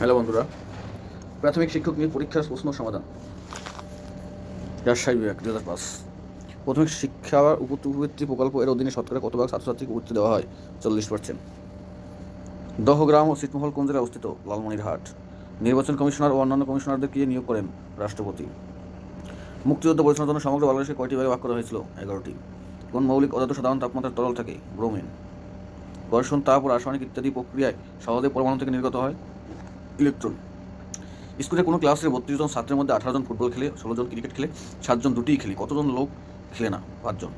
Hello বন্ধুরা, প্রাথমিক শিক্ষক নিয়োগ পরীক্ষার প্রশ্ন সমাধান। রাজশাহী বিভাগ 2005। প্রাথমিক শিক্ষা উপবৃত্তি প্রকল্প এর অধীনে শতকরা কত ভাগ ছাত্রছাত্রীকে উপবৃত্তি দেওয়া হয়? 40%। দহগ্রাম ও ছিটমহল কোন জেলায় অবস্থিত? লালমনিরহাট। নির্বাচন কমিশনার ও অন্যান্য কমিশনারদেরকে নিয়োগ করেন রাষ্ট্রপতি। মুক্তিযুদ্ধ পরিচালনার জন্য সমগ্র বাংলাদেশে কয়টি বিভাগে ভাগ করা হয়েছিল? 11টি। কোন মৌলিক পদার্থ সাধারণ তাপমাত্রায় তরল থাকে? ব্রোমিন। ঘর্ষণ, তাপ ও রাসায়নিক ইত্যাদি প্রক্রিয়ায় সহজে পরমাণু থেকে নির্গত হয় ইলেকট্রন। স্কুলের কোনো ক্লাসের 32 জন ছাত্রের মধ্যে 18 জন ফুটবল খেলে, 16 জন ক্রিকেট খেলে, 7 জন দুটিই খেলে, কতজন লোক খেলে না? 5 জন।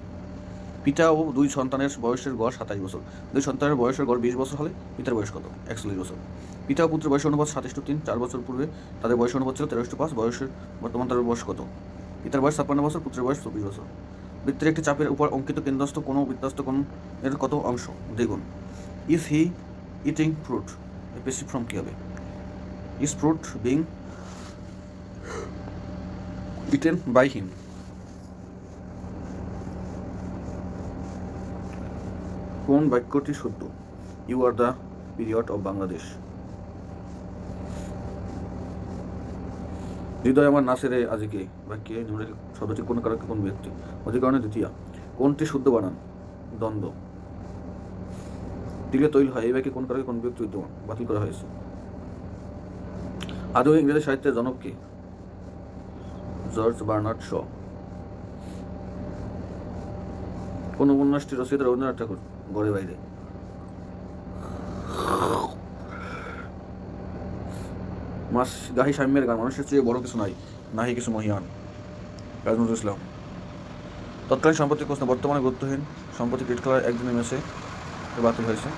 পিতা ও দুই সন্তানের বয়সের গড় 27 বছর। দুই সন্তানের বয়সের গড় 20 বছর হলে পিতার বয়স কত? 41 বছর। পিতা ও পুত্রের বয়সের অনুপাত 27:3। 4 বছর পূর্বে তাদের বয়সের অনুপাত ছিল 13:5। বয়সের বর্তমান তাদের বয়স কত? পিতার বয়স 56 বছর, পুত্রের বয়স 24 বছর। বৃত্তের একটি চাপের উপর অঙ্কিত কেন্দ্রস্থ কোন বৃত্তাস্ত কোণের কত অংশ? দ্বিগুণ। If he eating fruit, passive form কী হবে? Is fruit being eaten by him. কোন বাক্যটি শুদ্ধ? You are the period of Bangladesh. হৃদয় আমার নাসেরে আজিকে বাক্যে নিম্নলিখিত শব্দটি কোন কারকে কোন ব্যক্তি? অধিকরণে দ্বিতীয়া। কোনটি শুদ্ধ বানান? দ্বন্দ্ব। তিলে তৈল হয় এই বাক্যে কোন কারকে কোন ব্যক্তি বিদ্যমান? বাতিল করা হয়েছে। আধুনিক ইংরেজি সাহিত্যের জনক কে? George Bernard Shaw. কোন উপন্যাসটি রচয়িতা রবীন্দ্রনাথ ঠাকুর? ঘরে বাইরে। মাস গাহি সাম্যের গান, মানুষের চেয়ে বড় কিছু নাই, নাহি কিছু মহিয়ান। কাজী নজরুল ইসলাম। তৎকালীন সম্পত্তির প্রশ্ন, বর্তমানে গুরুত্বহীন সম্পত্তি ক্রিকেট খেলার একদিনের ম্যাচে বাতিল হয়েছে।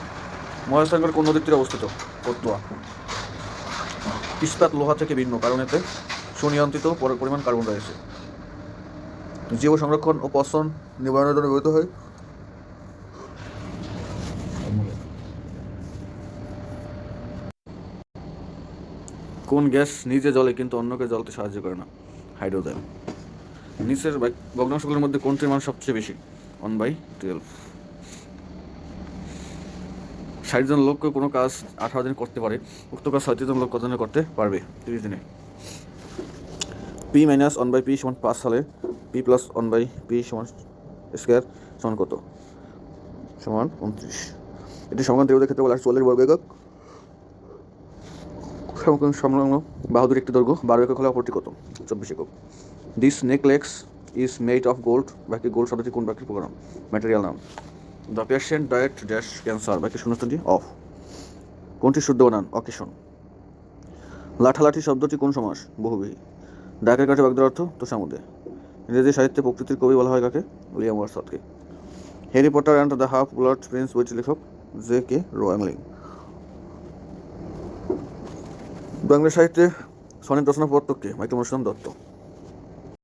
মহাস্থানগড় কোন নদীর তীরে অবস্থিত? কটুয়া। ইস্পাত লোহা থেকে ভিন্ন কারণ এতে সুনিয়ন্ত্রিত পরিমাণ কার্বন রয়েছে। জীব সংরক্ষণ ও পচন নিবারণের জন্য ব্যবহৃত হয়। কোন গ্যাস নিজে জ্বলে কিন্তু অন্যকে জ্বলতে সাহায্য করে না? হাইড্রোজেন। নিচের ভগ্নাংশগুলোর মধ্যে কোনটির মান সবচেয়ে বেশি? 1/12। 60 জন লোক কোনো কাজ 18 দিন করতে পারে, উক্ত কাজ 37 জন লোক কতদিনে করতে পারবে? 30 দিনে। p-1/p সমান 5 সালে p + 1/p স্কয়ার সমান কত? সমান 29। এটি সমান্তরাল ত্রিভুজের ক্ষেত্রে বলা হয় 44 বর্গ একক। সংলগ্ন বাহুদের একটি দৈর্ঘ্য 12 একক হলে অপরটি কত? 24 একক। This necklace is made of gold বাকি গোল্ড শব্দটি কোন বাক্যের প্রকার? ম্যাটেরিয়াল নাম। The patient diet dash cancer বাক্যের শূন্যস্থানটি অফ। কোনটি শুদ্ধ বানান? অকেশন। লাঠালাঠি শব্দটি কোন সমাস? বহুব্রীহি। ডাকের কাঠে বাগদার অর্থ তোষামোদে। ইংরেজি সাহিত্যে প্রকৃতির কবি বলা হয় কাকে? উইলিয়াম ওয়ার্ডসওয়ার্থকে। Harry Potter and the Half Blood Prince বইটির লেখক J.K. রোলিং। বাংলা সাহিত্যে সনেট রচনা প্রবর্তক কে? মাইকেল মধুসূদন দত্ত।